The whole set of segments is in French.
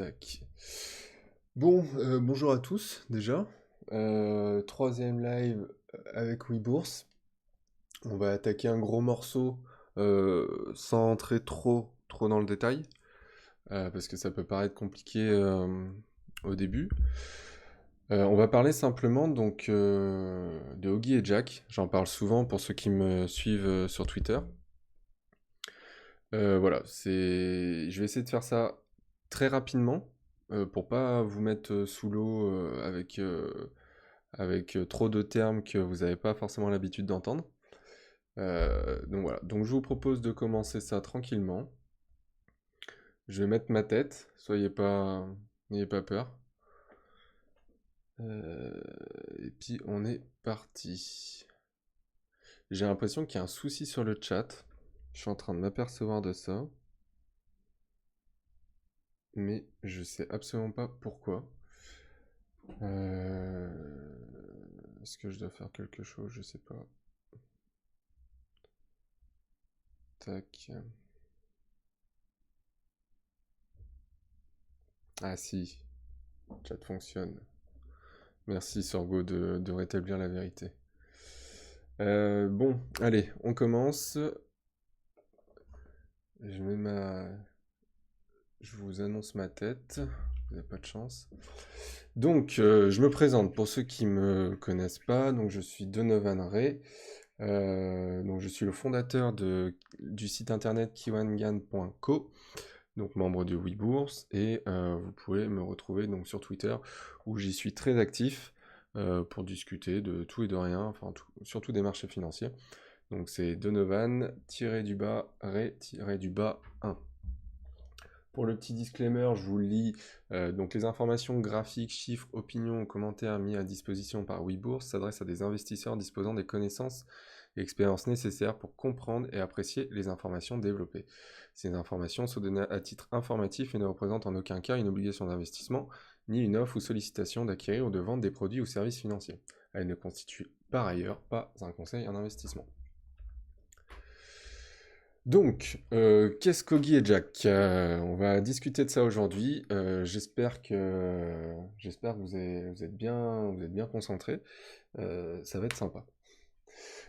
Tac. Bon, bonjour à tous déjà. Troisième live avec WeBourse. On va attaquer un gros morceau sans entrer trop dans le détail, parce que ça peut paraître compliqué au début. On va parler simplement donc de Oggy et Jack. J'en parle souvent pour ceux qui me suivent sur Twitter. Voilà, je vais essayer de faire ça très rapidement pour pas vous mettre sous l'eau avec trop de termes que vous n'avez pas forcément l'habitude d'entendre. Donc voilà, donc je vous propose de commencer ça tranquillement. Je vais mettre ma tête, n'ayez pas peur. Euh, et puis on est parti. J'ai l'impression qu'il y a un souci sur le chat. Je suis en train de m'apercevoir de ça. Mais je sais absolument pas pourquoi. Euh, Est-ce que je dois faire quelque chose? Je sais pas. Tac. Ah si, chat fonctionne. Merci Sorgo de rétablir la vérité. Bon, allez, on commence. Je mets ma... Je vous annonce ma tête. Vous n'avez pas de chance. Donc, je me présente pour ceux qui me connaissent pas. Donc, je suis Donovan Ray. Donc, je suis le fondateur du site internet kiwangan.co, donc membre de WeBourse, et vous pouvez me retrouver donc sur Twitter où j'y suis très actif pour discuter de tout et de rien, enfin surtout des marchés financiers. Donc c'est Donovan-Ray-1. Pour le petit disclaimer, je vous lis donc les informations graphiques, chiffres, opinions, commentaires mis à disposition par WeBourse s'adressent à des investisseurs disposant des connaissances et expériences nécessaires pour comprendre et apprécier les informations développées. Ces informations sont données à titre informatif et ne représentent en aucun cas une obligation d'investissement, ni une offre ou sollicitation d'acquérir ou de vendre des produits ou services financiers. Elles ne constituent par ailleurs pas un conseil en investissement. Donc, qu'est-ce qu'Oggy et Jack? On va discuter de ça aujourd'hui. J'espère que vous êtes bien concentrés. Ça va être sympa.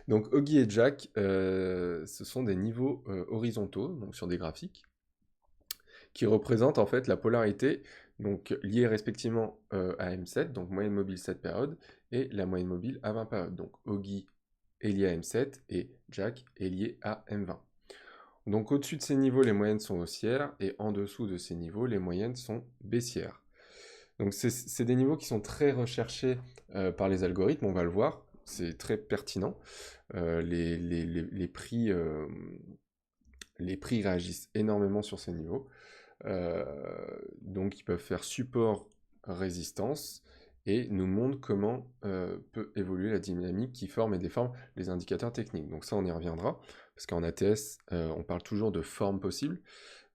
Donc, Oggy et Jack, ce sont des niveaux horizontaux, donc sur des graphiques, qui représentent en fait la polarité, donc liée respectivement à M7, donc moyenne mobile 7 périodes, et la moyenne mobile à 20 périodes. Donc, Oggy est lié à M7 et Jack est lié à M20. Donc au-dessus de ces niveaux, les moyennes sont haussières, et en dessous de ces niveaux, les moyennes sont baissières. Donc c'est des niveaux qui sont très recherchés par les algorithmes, on va le voir, c'est très pertinent. Les prix réagissent énormément sur ces niveaux. Euh, donc ils peuvent faire support-résistance et nous montrent comment peut évoluer la dynamique qui forme et déforme les indicateurs techniques. Donc ça, on y reviendra, parce qu'en ATS, on parle toujours de forme possible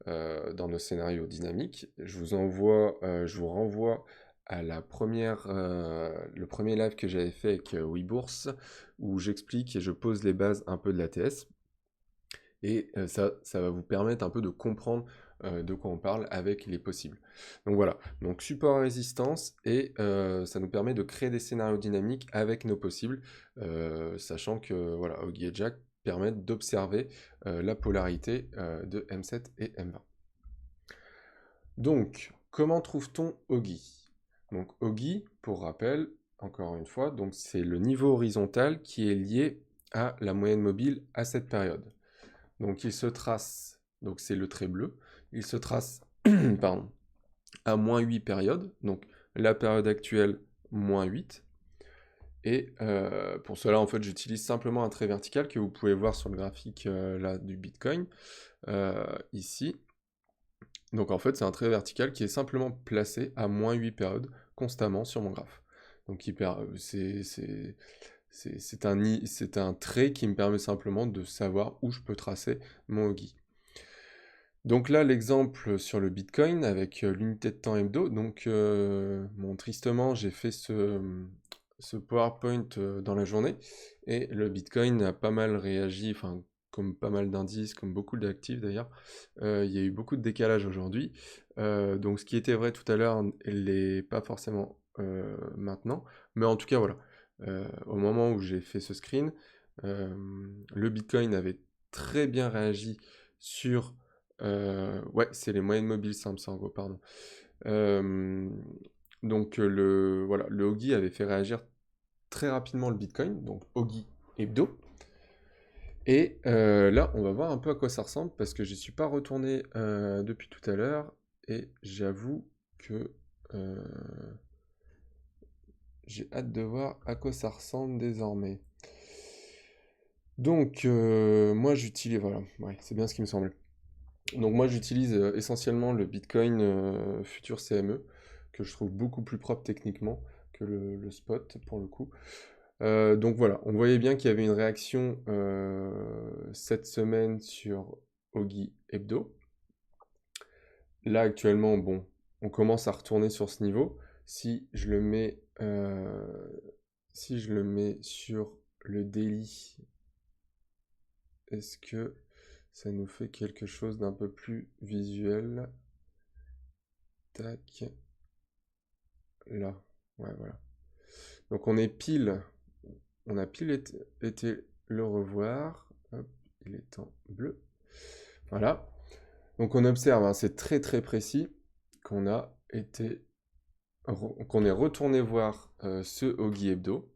dans nos scénarios dynamiques. Je vous renvoie à le premier live que j'avais fait avec WeBourse, où j'explique et je pose les bases un peu de l'ATS. Et ça va vous permettre un peu de comprendre de quoi on parle avec les possibles. Donc voilà, donc support à résistance, et ça nous permet de créer des scénarios dynamiques avec nos possibles, sachant que voilà, Oggy et Jack permettent d'observer la polarité de M7 et M20. Donc, comment trouve-t-on Oggy? Donc Oggy, pour rappel, encore une fois, donc c'est le niveau horizontal qui est lié à la moyenne mobile à cette période. Donc il se trace, donc c'est le trait bleu, il se trace pardon, à moins 8 périodes, donc la période actuelle, moins 8. Et pour cela, en fait, j'utilise simplement un trait vertical que vous pouvez voir sur le graphique là, du Bitcoin, ici. Donc en fait, c'est un trait vertical qui est simplement placé à moins 8 périodes constamment sur mon graphe. Donc c'est un trait qui me permet simplement de savoir où je peux tracer mon Oggy. Donc là, l'exemple sur le Bitcoin avec l'unité de temps hebdo. Donc, tristement, j'ai fait ce PowerPoint dans la journée, et le Bitcoin a pas mal réagi, enfin, comme pas mal d'indices, comme beaucoup d'actifs d'ailleurs, il y a eu beaucoup de décalage aujourd'hui. Donc ce qui était vrai tout à l'heure n'est pas forcément maintenant. Mais en tout cas, voilà. Au moment où j'ai fait ce screen, le Bitcoin avait très bien réagi sur... ouais, c'est les moyennes mobiles simples, en gros, pardon. Donc voilà, le Oggi avait fait réagir très rapidement le Bitcoin, donc Oggi hebdo. Et là, on va voir un peu à quoi ça ressemble, parce que je n'y suis pas retourné depuis tout à l'heure, et j'avoue que j'ai hâte de voir à quoi ça ressemble désormais. Donc, moi j'utilise, voilà, ouais, c'est bien ce qui me semble. Donc moi j'utilise essentiellement le Bitcoin Future CME, que je trouve beaucoup plus propre techniquement que le spot pour le coup. Donc voilà, on voyait bien qu'il y avait une réaction cette semaine sur Oggi Hebdo. Là actuellement, bon, on commence à retourner sur ce niveau. Si je le mets, sur le daily, est-ce que ça nous fait quelque chose d'un peu plus visuel? Tac, là, ouais, voilà. Donc on a pile été le revoir. Hop, il est en bleu. Voilà. Donc on observe, hein, c'est très très précis, qu'on a été, qu'on est retourné voir ce Oggi Hebdo.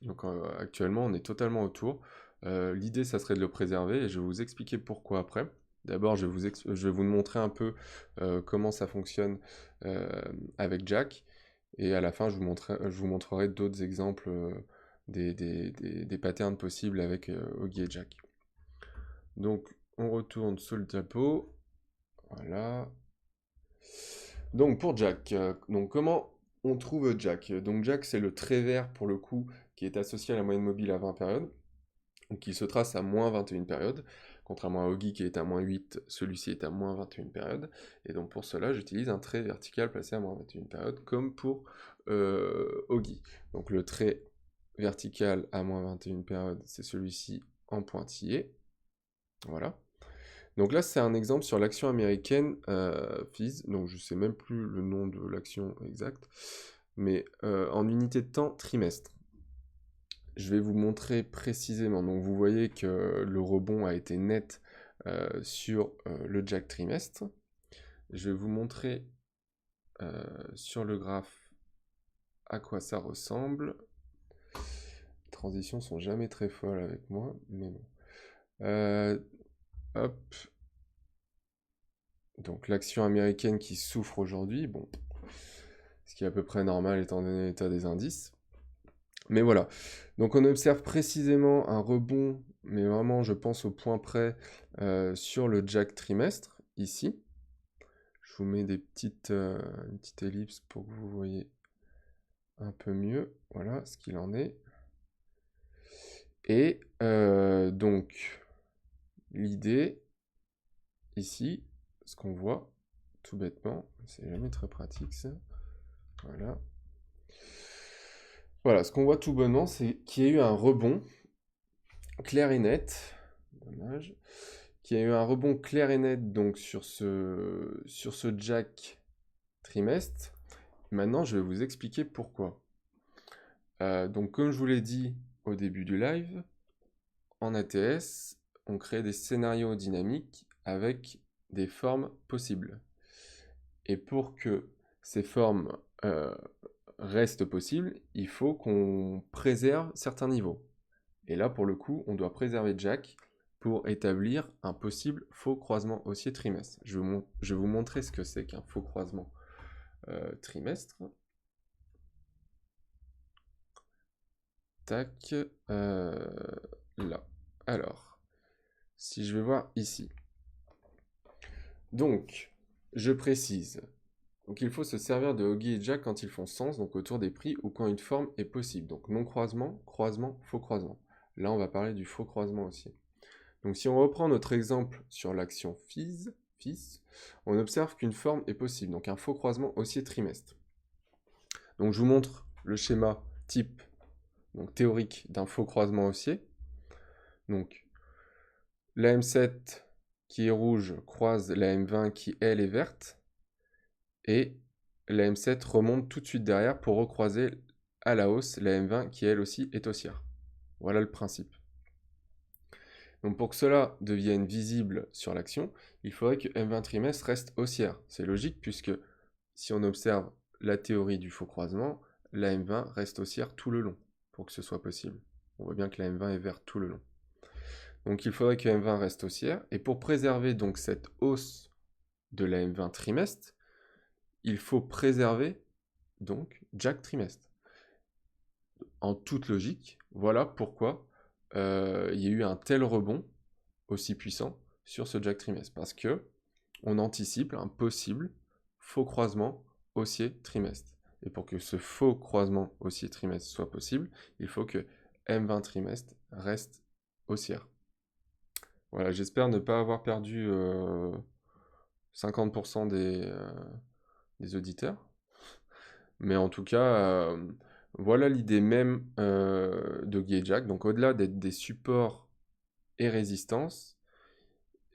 Donc actuellement on est totalement autour. L'idée ça serait de le préserver et je vais vous expliquer pourquoi après. D'abord je vais vous montrer un peu comment ça fonctionne avec Jack. Et à la fin je vous montrerai d'autres exemples des patterns possibles avec Oggi et Jack. Donc on retourne sur le diapo. Voilà. Donc pour Jack, donc comment on trouve Jack? Donc Jack c'est le trait vert pour le coup qui est associé à la moyenne mobile à 20 périodes. Donc il se trace à moins 21 périodes. Contrairement à Oggi qui est à moins 8, celui-ci est à moins 21 périodes. Et donc pour cela j'utilise un trait vertical placé à moins 21 périodes comme pour Oggi. Donc le trait vertical à moins 21 périodes c'est celui-ci en pointillé. Voilà. Donc là, c'est un exemple sur l'action américaine FIS, donc je sais même plus le nom de l'action exacte, mais en unité de temps trimestre. Je vais vous montrer précisément. Donc vous voyez que le rebond a été net sur le Jack trimestre. Je vais vous montrer sur le graphe à quoi ça ressemble. Les transitions sont jamais très folles avec moi, mais bon. Hop. Donc l'action américaine qui souffre aujourd'hui, bon, ce qui est à peu près normal étant donné l'état des indices. Mais voilà, donc on observe précisément un rebond, mais vraiment je pense au point près sur le Jack trimestre, ici. Je vous mets une petite ellipse pour que vous voyez un peu mieux, voilà ce qu'il en est. Et donc, l'idée, ici, ce qu'on voit, tout bêtement, c'est jamais très pratique ça, voilà. Voilà, ce qu'on voit tout bonnement, c'est qu'il y a eu un rebond clair et net, dommage, qu'il y a eu un rebond clair et net donc sur ce Jack trimestre. Maintenant, je vais vous expliquer pourquoi. Donc, comme je vous l'ai dit au début du live, en ATS, on crée des scénarios dynamiques avec des formes possibles. Et pour que ces formes restent possibles, il faut qu'on préserve certains niveaux. Et là, pour le coup, on doit préserver Jack pour établir un possible faux croisement haussier trimestre. Je vais vous montrer ce que c'est qu'un faux croisement trimestre. Tac, là. Alors, si je vais voir ici. Donc, je précise. Donc, il faut se servir de Oggi et Jack quand ils font sens, donc autour des prix ou quand une forme est possible. Donc, non-croisement, croisement, faux croisement. Là, on va parler du faux croisement haussier. Donc si on reprend notre exemple sur l'action FIS, on observe qu'une forme est possible, donc un faux croisement haussier trimestre. Donc je vous montre le schéma type donc théorique d'un faux croisement haussier. Donc la M7 qui est rouge croise la M20 qui, elle, est verte, et la M7 remonte tout de suite derrière pour recroiser à la hausse la M20 qui, elle aussi, est haussière. Voilà le principe. Donc pour que cela devienne visible sur l'action, il faudrait que M20 trimestre reste haussière. C'est logique puisque si on observe la théorie du faux croisement, la M20 reste haussière tout le long pour que ce soit possible. On voit bien que la M20 est verte tout le long. Donc il faudrait que M20 reste haussière, et pour préserver donc cette hausse de la M20 trimestre, il faut préserver donc Jack trimestre. En toute logique, voilà pourquoi il y a eu un tel rebond aussi puissant sur ce Jack trimestre, parce que on anticipe un possible faux croisement haussier trimestre. Et pour que ce faux croisement haussier trimestre soit possible, il faut que M20 trimestre reste haussière. Voilà, j'espère ne pas avoir perdu 50% des auditeurs. Mais en tout cas, voilà l'idée même de Guy et Jack. Donc au-delà d'être des supports et résistances,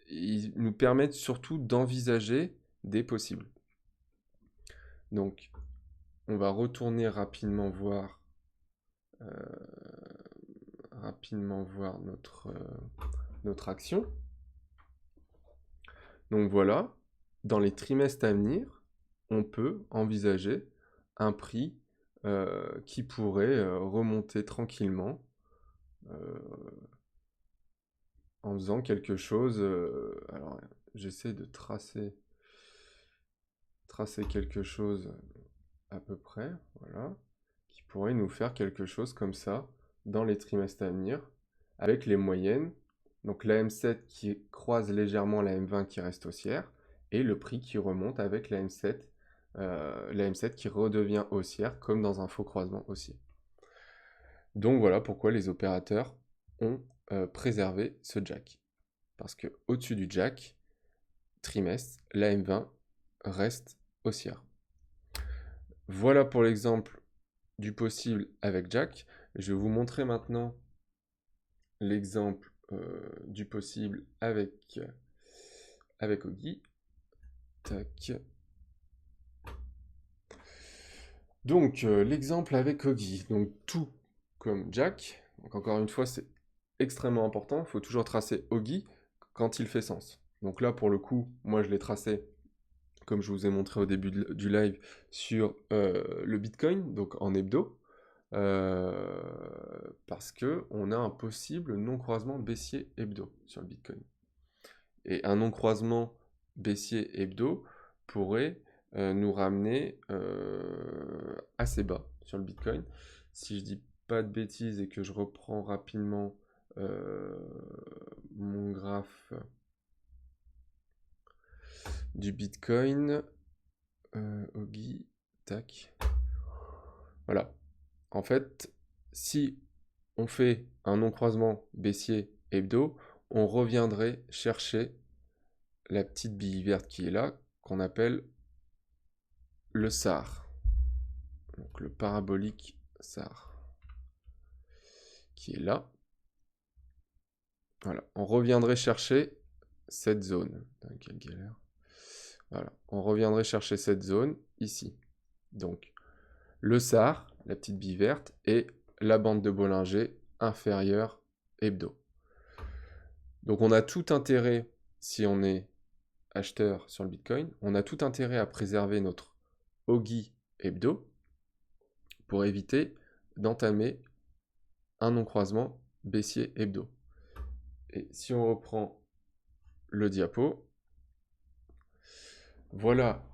ils nous permettent surtout d'envisager des possibles. Donc on va retourner rapidement voir notre action. Donc voilà, dans les trimestres à venir, on peut envisager un prix qui pourrait remonter tranquillement en faisant quelque chose. Alors, j'essaie de tracer quelque chose à peu près, voilà, qui pourrait nous faire quelque chose comme ça dans les trimestres à venir, avec les moyennes. Donc la M7 qui croise légèrement la M20 qui reste haussière, et le prix qui remonte avec la M7 qui redevient haussière, comme dans un faux croisement haussier. Donc voilà pourquoi les opérateurs ont préservé ce Jack. Parce que au-dessus du Jack, trimestre, la M20 reste haussière. Voilà pour l'exemple du possible avec Jack. Je vais vous montrer maintenant l'exemple du possible avec Oggy. Tac. Donc l'exemple avec Oggy. Donc tout comme Jack. Donc encore une fois, c'est extrêmement important. Il faut toujours tracer Oggy quand il fait sens. Donc là, pour le coup, moi je l'ai tracé comme je vous ai montré au début du live sur le Bitcoin, donc en hebdo. Parce que on a un possible non-croisement baissier hebdo sur le Bitcoin. Et un non-croisement baissier hebdo pourrait nous ramener assez bas sur le Bitcoin. Si je dis pas de bêtises et que je reprends rapidement mon graphe du Bitcoin, Oggy, tac. Voilà. En fait, si on fait un non-croisement baissier hebdo, on reviendrait chercher la petite bille verte qui est là, qu'on appelle le SAR. Donc le parabolique SAR. Qui est là. Voilà. On reviendrait chercher cette zone. Quelle galère. Voilà. On reviendrait chercher cette zone ici. Donc, le SAR, la petite bille verte, et la bande de Bollinger inférieure hebdo. Donc on a tout intérêt, si on est acheteur sur le Bitcoin, on a tout intérêt à préserver notre Oggy hebdo pour éviter d'entamer un non-croisement baissier hebdo. Et si on reprend le diapo, voilà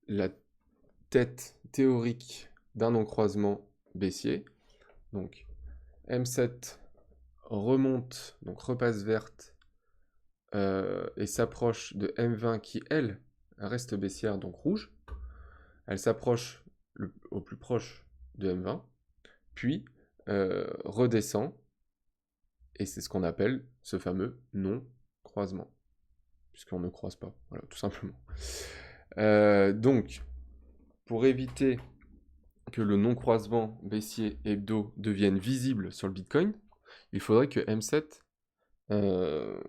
la tête théorique d'un non-croisement baissier. Donc M7 remonte, donc repasse verte, et s'approche de M20 qui, elle, reste baissière, donc rouge. Elle s'approche au plus proche de M20, puis redescend, et c'est ce qu'on appelle ce fameux non-croisement, puisqu'on ne croise pas, voilà, tout simplement. Donc, pour éviter que le non-croisement baissier hebdo devienne visible sur le Bitcoin, il faudrait que M7 euh,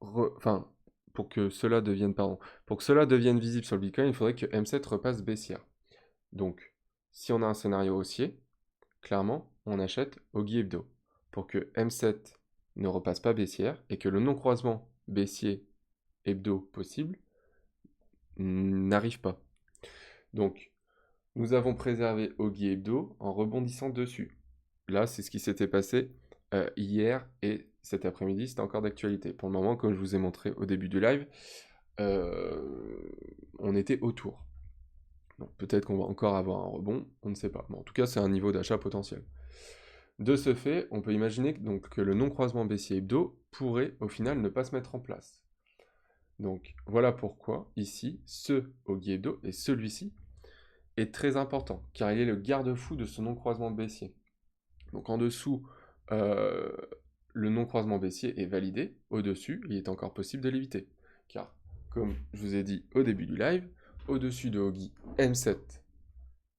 enfin, pour que cela devienne visible sur le Bitcoin, il faudrait que M7 repasse baissière. Donc, si on a un scénario haussier, clairement, on achète Oggy Hebdo. Pour que M7 ne repasse pas baissière et que le non-croisement baissier hebdo possible n'arrive pas. Donc, nous avons préservé Oggy Hebdo en rebondissant dessus. Là, c'est ce qui s'était passé hier et cet après-midi, c'était encore d'actualité. Pour le moment, comme je vous ai montré au début du live, on était autour. Donc peut-être qu'on va encore avoir un rebond, on ne sait pas. Mais en tout cas, c'est un niveau d'achat potentiel. De ce fait, on peut imaginer que le non-croisement baissier hebdo pourrait au final ne pas se mettre en place. Donc voilà pourquoi ici, ce Oggy Hebdo et celui-ci est très important, car il est le garde-fou de ce non-croisement baissier. Donc en dessous, euh, le non-croisement baissier est validé, au-dessus, il est encore possible de l'éviter. Car, comme je vous ai dit au début du live, au-dessus de Oggy, M7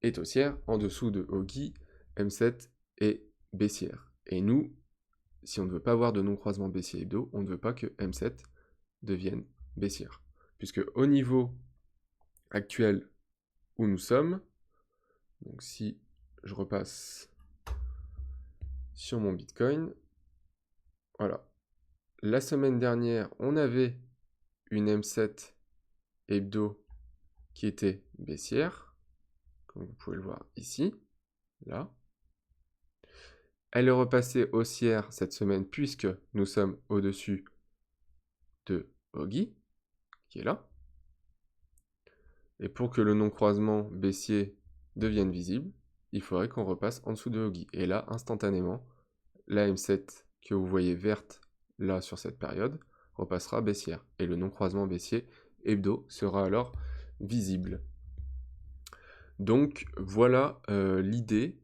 est haussière, en dessous de Oggy, M7 est baissière. Et nous, si on ne veut pas avoir de non-croisement baissier hebdo, on ne veut pas que M7 devienne baissière. Puisque au niveau actuel où nous sommes, donc si je repasse sur mon Bitcoin, voilà. La semaine dernière, on avait une M7 hebdo qui était baissière, comme vous pouvez le voir ici, là. Elle est repassée haussière cette semaine puisque nous sommes au-dessus de Oggy, qui est là. Et pour que le non-croisement baissier devienne visible, il faudrait qu'on repasse en dessous de Oggy. Et là, instantanément, la M7 que vous voyez verte là sur cette période repassera baissière. Et le non-croisement baissier hebdo sera alors visible. Donc voilà l'idée.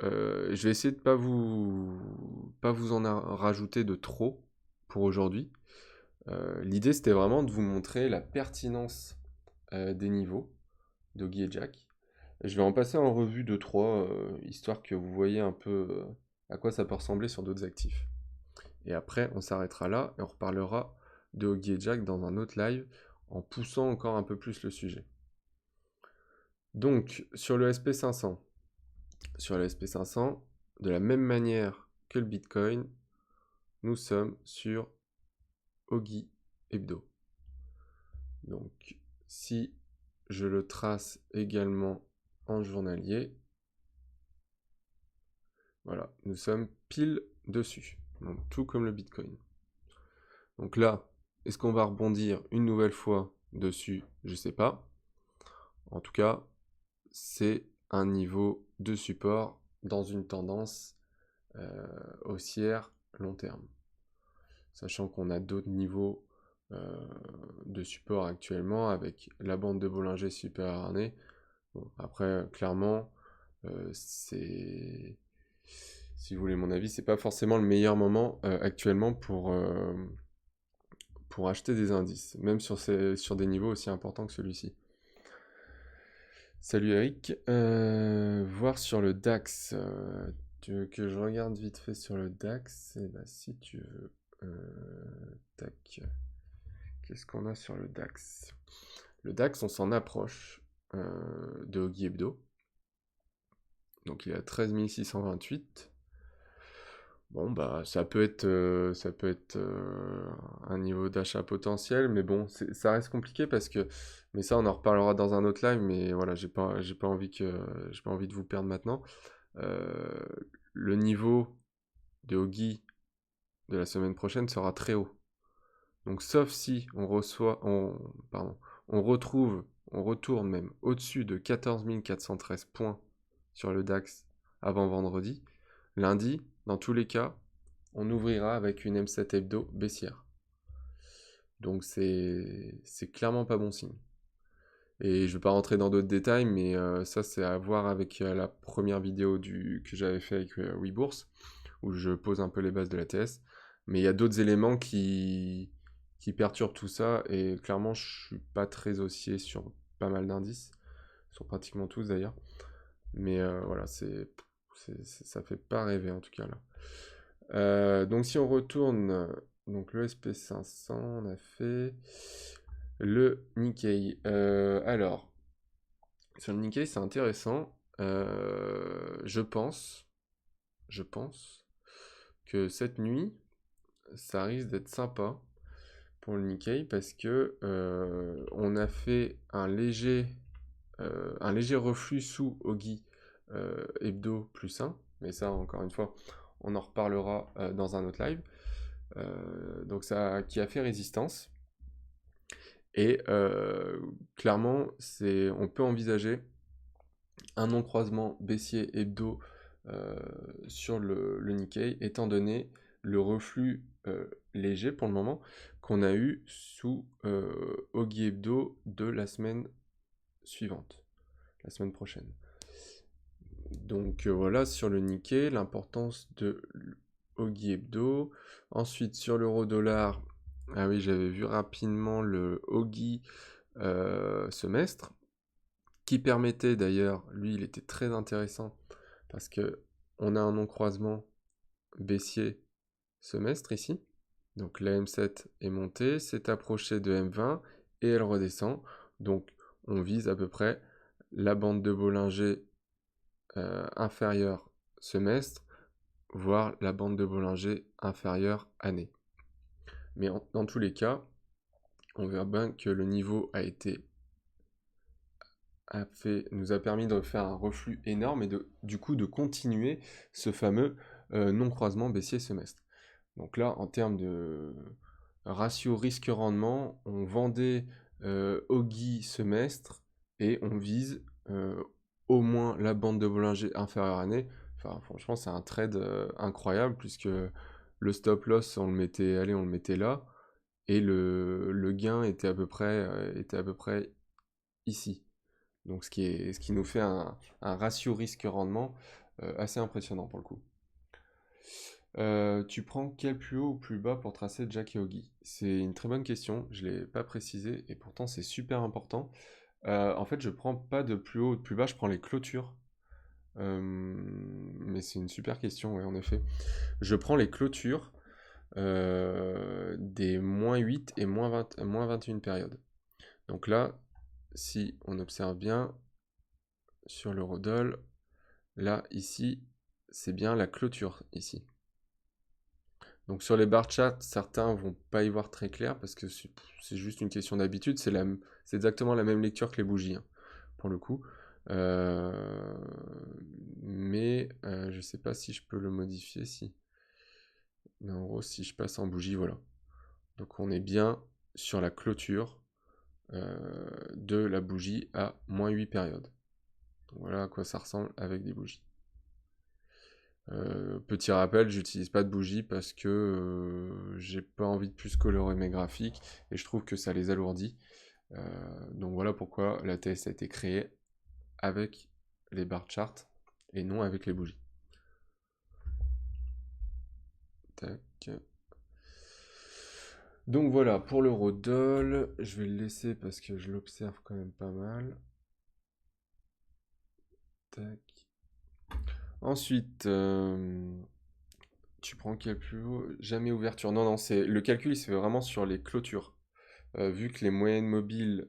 Je vais essayer de pas vous en rajouter de trop pour aujourd'hui. L'idée c'était vraiment de vous montrer la pertinence des niveaux d'Oggy et Jack. Je vais en passer en revue 2-3, histoire que vous voyez un peu à quoi ça peut ressembler sur d'autres actifs. Et après, on s'arrêtera là et on reparlera de Oggy et Jack dans un autre live en poussant encore un peu plus le sujet. Donc, sur le SP500, de la même manière que le Bitcoin, nous sommes sur Oggy Hebdo. Donc, si je le trace également en journalier, voilà, nous sommes pile dessus. Donc, tout comme le Bitcoin. Donc là, est-ce qu'on va rebondir une nouvelle fois dessus? Je ne sais pas. En tout cas, c'est un niveau de support dans une tendance haussière long terme. Sachant qu'on a d'autres niveaux de support actuellement avec la bande de Bollinger Super Harnais. Bon, après, clairement, c'est, si vous voulez mon avis, c'est pas forcément le meilleur moment actuellement pour acheter des indices, même sur des niveaux aussi importants que celui-ci. Salut Eric. Voir sur le DAX. Tu veux que je regarde vite fait sur le DAX? Eh ben, si tu veux. Tac. Qu'est-ce qu'on a sur le DAX? Le DAX, on s'en approche de Oggy Hebdo. Donc il est à 13 628. Bon, bah, ça peut être un niveau d'achat potentiel, mais bon, ça reste compliqué parce que, mais ça, on en reparlera dans un autre live, mais voilà, j'ai pas envie de vous perdre maintenant. Euh, le niveau de Oggy de la semaine prochaine sera très haut. Donc, sauf si on retourne même au-dessus de 14 413 points sur le DAX avant vendredi, lundi, dans tous les cas, on ouvrira avec une M7 hebdo baissière. Donc c'est clairement pas bon signe. Et je ne vais pas rentrer dans d'autres détails, mais ça c'est à voir avec la première vidéo que j'avais fait avec WeBourse, où je pose un peu les bases de la TS. Mais il y a d'autres éléments qui perturbent tout ça, et clairement je suis pas très haussier sur pas mal d'indices, sur pratiquement tous d'ailleurs. Mais voilà, ça fait pas rêver en tout cas là. Donc si on retourne, donc le SP500, on a fait le Nikkei. Alors, sur le Nikkei, c'est intéressant. Je pense que cette nuit, ça risque d'être sympa pour le Nikkei parce que on a fait un léger reflux sous Ogi hebdo plus 1, mais ça, encore une fois, on en reparlera dans un autre live. Donc ça qui a fait résistance. Et clairement, on peut envisager un non-croisement baissier hebdo sur le Nikkei, étant donné le reflux léger pour le moment qu'on a eu sous Ogi hebdo de la semaine suivante, la semaine prochaine. Donc voilà sur le Nikkei, l'importance de Ogi hebdo. Ensuite sur l'euro-dollar, ah oui, j'avais vu rapidement le Ogi semestre, qui permettait d'ailleurs, lui il était très intéressant, parce que on a un non-croisement baissier semestre ici. Donc la M7 est montée, s'est approchée de M20 et elle redescend. Donc on vise à peu près la bande de Bollinger inférieure semestre, voire la bande de Bollinger inférieure année. Mais dans tous les cas, on verra bien que le niveau nous a permis de faire un reflux énorme et du coup de continuer ce fameux non-croisement baissier semestre. Donc là, en termes de ratio risque-rendement, on vendait Ogi semestre et on vise au moins la bande de Bollinger inférieure année. Enfin, franchement, c'est un trade incroyable puisque le stop loss, on le mettait là et le gain était à peu près ici. Donc ce qui nous fait un ratio risque-rendement assez impressionnant pour le coup. Tu prends quel plus haut ou plus bas pour tracer Jack et Ogi? C'est une très bonne question, je ne l'ai pas précisé et pourtant c'est super important. En fait, je prends pas de plus haut ou de plus bas, je prends les clôtures. Mais c'est une super question, ouais, en effet. Je prends les clôtures des -8 et -21 périodes. Donc là, si on observe bien sur l'eurodoll, là, ici, c'est bien la clôture, ici. Donc sur les bar charts, certains vont pas y voir très clair parce que c'est juste une question d'habitude. C'est exactement la même lecture que les bougies, hein, pour le coup. Euh, mais je sais pas si je peux le modifier, si. Mais en gros, si je passe en bougie, voilà. Donc on est bien sur la clôture de la bougie à -8 périodes. Donc voilà à quoi ça ressemble avec des bougies. Petit rappel, j'utilise pas de bougies parce que j'ai pas envie de plus colorer mes graphiques et je trouve que ça les alourdit. Donc voilà pourquoi la TS a été créée avec les bar charts et non avec les bougies. Tac. Donc voilà, pour l'eurodoll, je vais le laisser parce que je l'observe quand même pas mal. Tac. Ensuite, tu prends quel plus haut? Jamais ouverture. Non, non, le calcul il se fait vraiment sur les clôtures. Vu que les moyennes mobiles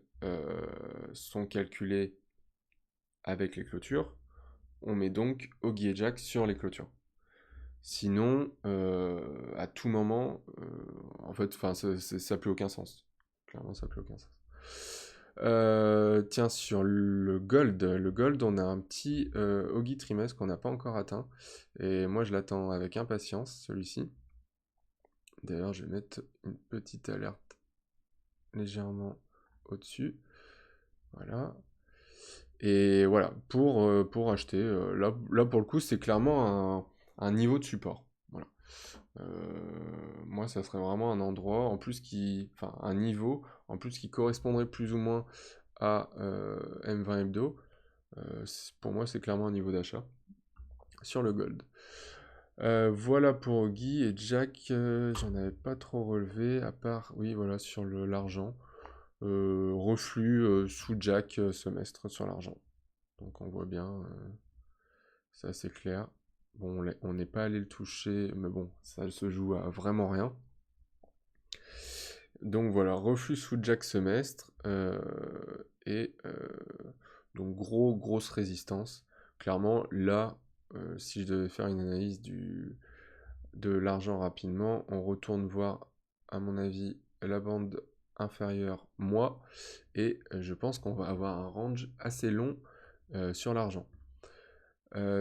sont calculées avec les clôtures, on met donc Ogi et Jack sur les clôtures. Sinon, à tout moment, en fait, ça n'a plus aucun sens. Clairement, ça n'a plus aucun sens. Tiens, sur le gold, on a un petit Ogi trimestre qu'on n'a pas encore atteint. Et moi, je l'attends avec impatience, celui-ci. D'ailleurs, je vais mettre une petite alerte légèrement au-dessus. Voilà. Et voilà, pour acheter, là pour le coup, c'est clairement un niveau de support. Voilà. Moi, ça serait vraiment un endroit, en plus enfin, un niveau, en plus qui correspondrait plus ou moins à M20 hebdo. Pour moi, c'est clairement un niveau d'achat sur le gold. Voilà pour Guy et Jack, j'en avais pas trop relevé, à part, oui, voilà, sur l'argent. Reflux sous Jack semestre sur l'argent. Donc on voit bien, c'est assez clair. Bon, on n'est pas allé le toucher, mais bon, ça se joue à vraiment rien. Donc voilà, reflux sous Jack semestre, et donc grosse résistance. Clairement, là, si je devais faire une analyse de l'argent rapidement, on retourne voir, à mon avis, la bande inférieure moi, et je pense qu'on va avoir un range assez long sur l'argent.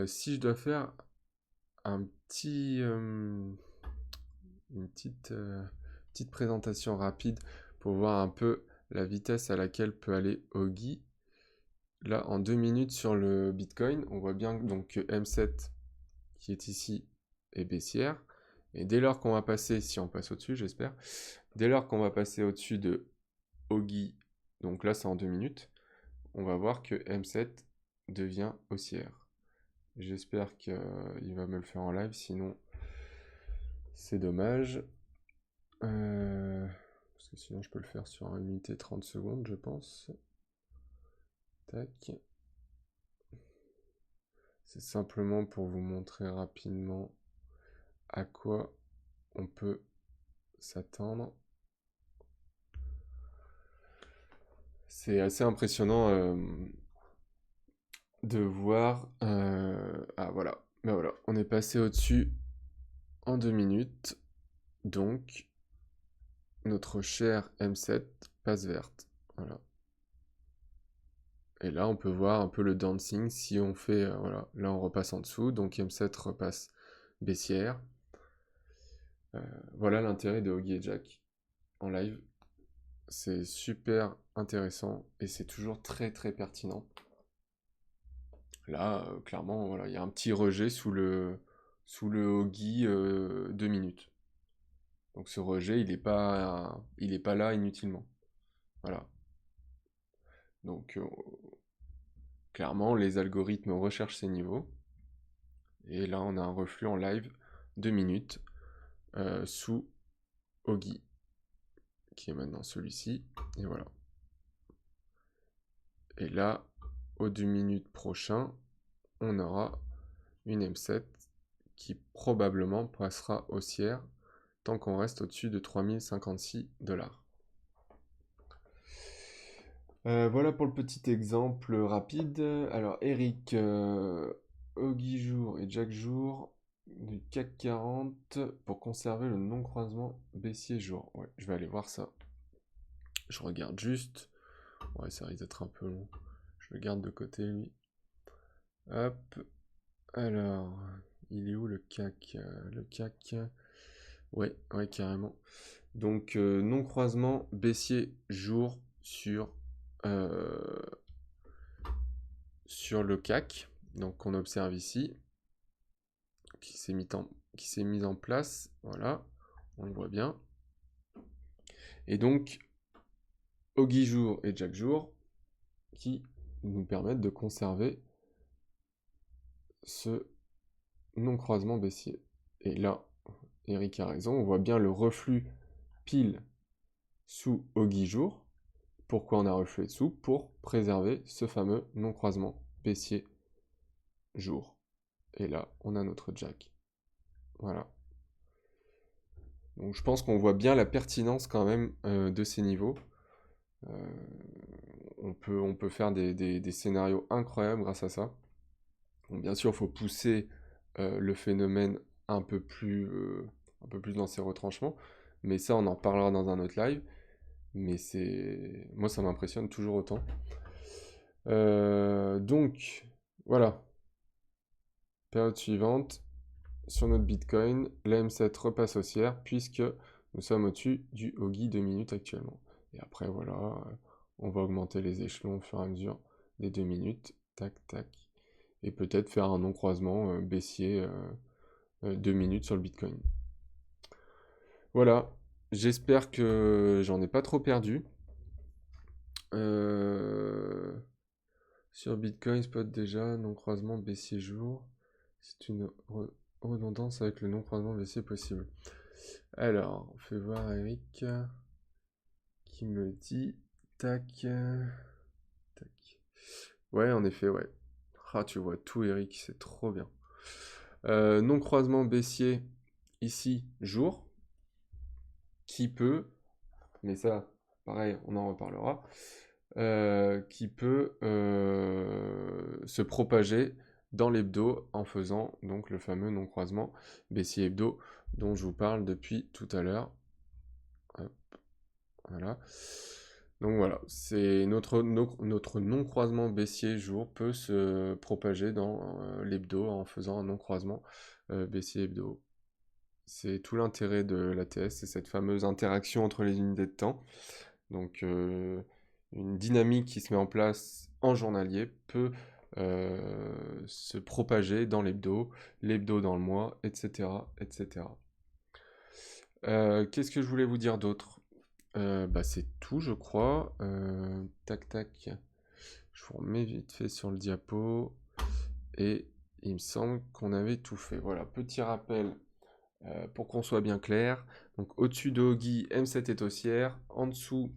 Si je dois faire un petit, une petite présentation rapide pour voir un peu la vitesse à laquelle peut aller Oggy. Là, en 2 minutes sur le Bitcoin, on voit bien donc que M7 qui est ici est baissière. Et dès lors qu'on va passer, si on passe au-dessus, j'espère, dès lors qu'on va passer au-dessus de Oggy, donc là c'est en 2 minutes, on va voir que M7 devient haussière. J'espère qu'il va me le faire en live, sinon c'est dommage. Parce que sinon je peux le faire sur 1 minute et 30 secondes, je pense. Tac. C'est simplement pour vous montrer rapidement à quoi on peut s'attendre. C'est assez impressionnant de voir. Ah voilà, ben voilà, on est passé au-dessus en 2 minutes. Donc, notre cher M7 passe verte. Voilà. Et là, on peut voir un peu le dancing si on fait. Voilà, là, on repasse en dessous. Donc, M7 repasse baissière. Voilà l'intérêt de Oggy et Jack en live. C'est super intéressant et c'est toujours très pertinent. Là, clairement, voilà, il y a un petit rejet sous le Oggy 2 minutes. Donc ce rejet, il est pas là inutilement. Voilà. Donc clairement, les algorithmes recherchent ces niveaux. Et là, on a un reflux en live 2 minutes sous Oggy, qui est maintenant celui-ci. Et voilà. Et là, aux 2 minutes prochain, on aura une M7 qui probablement passera haussière tant qu'on reste au-dessus de 3056 $. Voilà pour le petit exemple rapide. Alors Eric, Oggy Jour et Jack Jour du CAC 40 pour conserver le non-croisement baissier jour. Ouais, je vais aller voir ça. Je regarde juste. Ouais, ça risque d'être un peu long. Je le garde de côté lui. Hop. Alors, il est où le CAC? Le CAC. Ouais, carrément. Donc, non-croisement baissier jour euh, sur le CAC. Donc, qu'on observe ici. Qui s'est mis en place. Voilà, on le voit bien. Et donc, Oggy jour et Jack jour qui nous permettent de conserver ce non-croisement baissier. Et là, Eric a raison, on voit bien le reflux pile sous Oggy jour. Pourquoi on a reflué dessous? Pour préserver ce fameux non-croisement baissier jour. Et là, on a notre Jack. Voilà. Donc je pense qu'on voit bien la pertinence quand même de ces niveaux. On peut faire des scénarios incroyables grâce à ça. Bon, bien sûr, il faut pousser le phénomène un peu plus dans ses retranchements. Mais ça, on en parlera dans un autre live. Mais moi, ça m'impressionne toujours autant. Donc, voilà. Période suivante. Sur notre Bitcoin, la M7 repasse haussière puisque nous sommes au-dessus du Oggy 2 minutes actuellement. Et après, voilà, on va augmenter les échelons au fur et à mesure des 2 minutes. Tac, tac. Et peut-être faire un non-croisement baissier 2 minutes sur le Bitcoin. Voilà. J'espère que j'en ai pas trop perdu. Sur Bitcoin, spot déjà, non-croisement baissier jour. C'est une redondance avec le non-croisement baissier possible. Alors, on fait voir Eric qui me dit tac, tac. Ouais, en effet, ouais. Ah, tu vois tout, Eric, c'est trop bien. Non-croisement baissier, ici, jour, qui peut, mais ça, pareil, on en reparlera, qui peut se propager dans l'hebdo en faisant donc le fameux non-croisement baissier hebdo dont je vous parle depuis tout à l'heure. Hop, voilà. Donc voilà, c'est notre non-croisement baissier jour peut se propager dans l'hebdo en faisant un non-croisement baissier hebdo. C'est tout l'intérêt de l'ATS, c'est cette fameuse interaction entre les unités de temps. Donc une dynamique qui se met en place en journalier peut se propager dans l'hebdo dans le mois, etc. etc. Qu'est-ce que je voulais vous dire d'autre? Bah, c'est tout, je crois. Tac, tac. Je vous remets vite fait sur le diapo. Et il me semble qu'on avait tout fait. Voilà, petit rappel pour qu'on soit bien clair. Donc au-dessus de Ogi, M7 est haussière. En dessous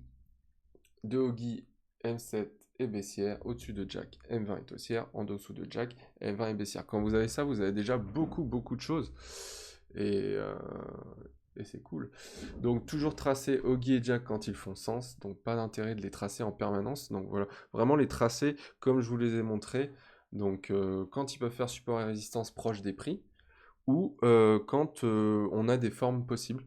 de Ogi, M7 est baissière. Au-dessus de Jack, M20 est haussière. En dessous de Jack, M20 est baissière. Quand vous avez ça, vous avez déjà beaucoup de choses. Et c'est cool. Donc toujours tracer Ogi et Jack quand ils font sens, donc pas d'intérêt de les tracer en permanence. Donc voilà, vraiment les tracer comme je vous les ai montrés. Donc quand ils peuvent faire support et résistance proche des prix, ou quand on a des formes possibles,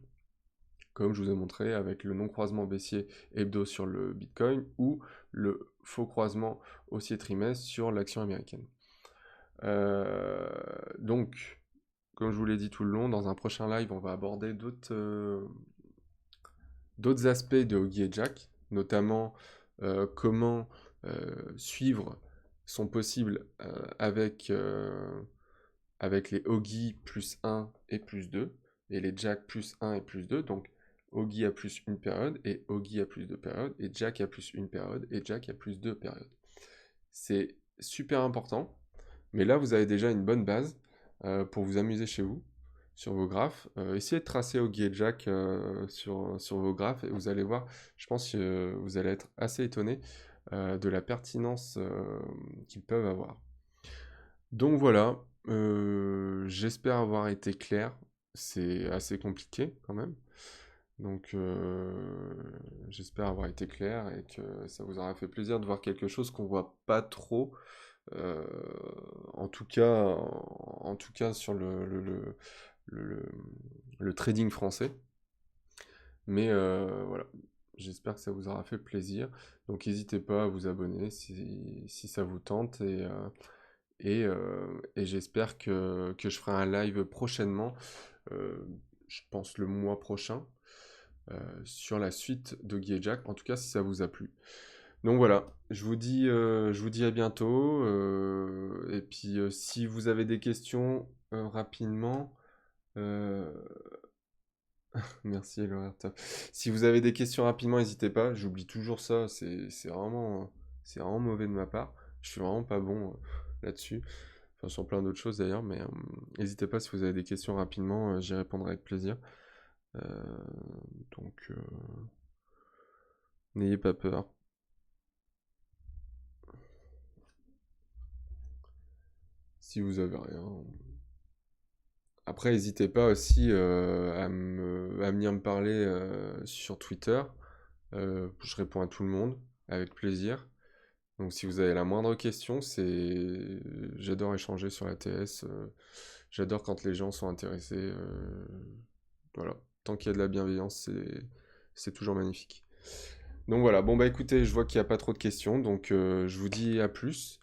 comme je vous ai montré avec le non-croisement baissier hebdo sur le Bitcoin, ou le faux croisement haussier trimestre sur l'action américaine. Donc, comme je vous l'ai dit tout le long, dans un prochain live, on va aborder d'autres aspects de Ogi et Jack, notamment comment suivre sont possibles avec les Ogi plus 1 et plus 2, et les Jack plus 1 et plus 2, donc Ogi a plus une période, et Ogi a plus 2 périodes, et Jack a plus une période, et Jack a plus 2 périodes. C'est super important, mais là vous avez déjà une bonne base pour vous amuser chez vous, sur vos graphes. Essayez de tracer Ogi et Jack sur vos graphes, et vous allez voir, je pense que vous allez être assez étonné de la pertinence qu'ils peuvent avoir. Donc voilà, j'espère avoir été clair. C'est assez compliqué quand même. Donc j'espère avoir été clair et que ça vous aura fait plaisir de voir quelque chose qu'on voit pas trop. euh, en tout cas sur le- le trading français. Mais voilà, j'espère que ça vous aura fait plaisir. Donc n'hésitez pas à vous abonner si ça vous tente. Et j'espère que je ferai un live prochainement, euh, je pense le mois prochain, sur la suite de Guy et Jack, en tout cas si ça vous a plu. Donc voilà, je vous dis à bientôt, et puis si vous avez des questions rapidement, euh, merci Lauretta. Si vous avez des questions rapidement, n'hésitez pas, j'oublie toujours ça, c'est vraiment mauvais de ma part, je suis vraiment pas bon là-dessus. Enfin, sur plein d'autres choses d'ailleurs, mais n'hésitez pas si vous avez des questions rapidement, j'y répondrai avec plaisir. Euh, donc, n'ayez pas peur. Si vous avez rien. Après, n'hésitez pas aussi à venir me parler sur Twitter. Je réponds à tout le monde avec plaisir. Donc, si vous avez la moindre question, j'adore échanger sur la TS. J'adore quand les gens sont intéressés. Voilà, tant qu'il y a de la bienveillance, c'est toujours magnifique. Donc voilà, bon bah écoutez, je vois qu'il n'y a pas trop de questions, donc je vous dis à plus.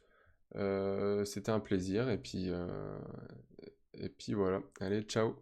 C'était un plaisir, et puis voilà. Allez, ciao!